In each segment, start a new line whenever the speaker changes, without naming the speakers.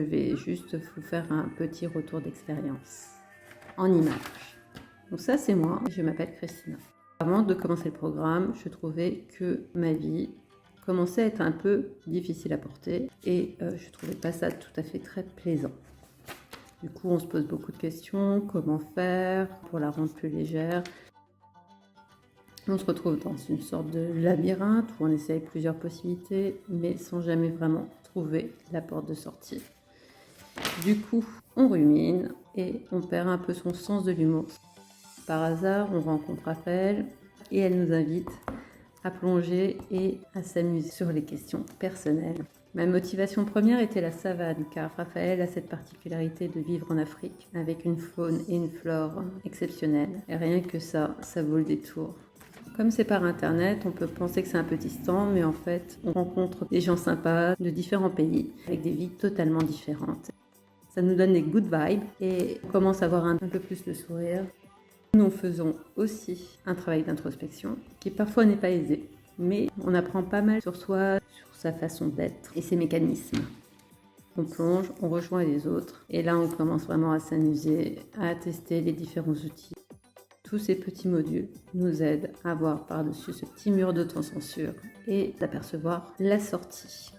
Je vais juste vous faire un petit retour d'expérience en images. Donc ça, c'est moi, je m'appelle Christina. Avant de commencer le programme, je trouvais que ma vie commençait à être un peu difficile à porter et je trouvais pas ça tout à fait très plaisant. Du coup, on se pose beaucoup de questions, comment faire pour la rendre plus légère. On se retrouve dans une sorte de labyrinthe où on essaye plusieurs possibilités, mais sans jamais vraiment trouver la porte de sortie. Du coup, on rumine et on perd un peu son sens de l'humour. Par hasard, on rencontre Raphaël et elle nous invite à plonger et à s'amuser sur les questions personnelles. Ma motivation première était la savane, car Raphaël a cette particularité de vivre en Afrique, avec une faune et une flore exceptionnelles. Et rien que ça vaut le détour. Comme c'est par internet, on peut penser que c'est un petit stand, mais en fait, on rencontre des gens sympas de différents pays, avec des vies totalement différentes. Ça nous donne des good vibes et on commence à avoir un peu plus de sourire. Nous faisons aussi un travail d'introspection qui parfois n'est pas aisé, mais on apprend pas mal sur soi, sur sa façon d'être et ses mécanismes. On plonge, on rejoint les autres et là on commence vraiment à s'amuser, à tester les différents outils. Tous ces petits modules nous aident à voir par-dessus ce petit mur d'autocensure et d'apercevoir la sortie.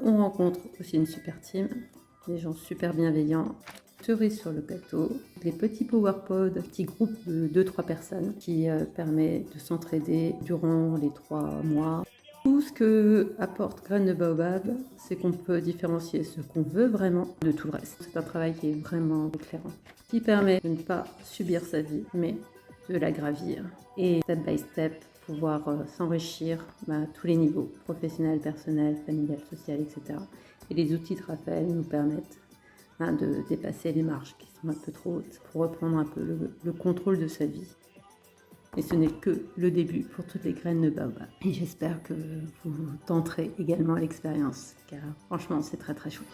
On rencontre aussi une super team, des gens super bienveillants, cerise sur le gâteau, les petits PowerPods, petits groupes de 2-3 personnes qui permet de s'entraider durant les 3 mois. Tout ce que apporte Graines de Baobab, c'est qu'on peut différencier ce qu'on veut vraiment de tout le reste. C'est un travail qui est vraiment éclairant, qui permet de ne pas subir sa vie, mais de la gravir et step by step pouvoir s'enrichir à tous les niveaux, professionnel, personnel, familial, social, etc. Et les outils de Raphaël nous permettent de dépasser les marges qui sont un peu trop hautes pour reprendre un peu le contrôle de sa vie. Et ce n'est que le début pour toutes les graines de baobab. Et j'espère que vous tenterez également l'expérience, car franchement c'est très très chouette.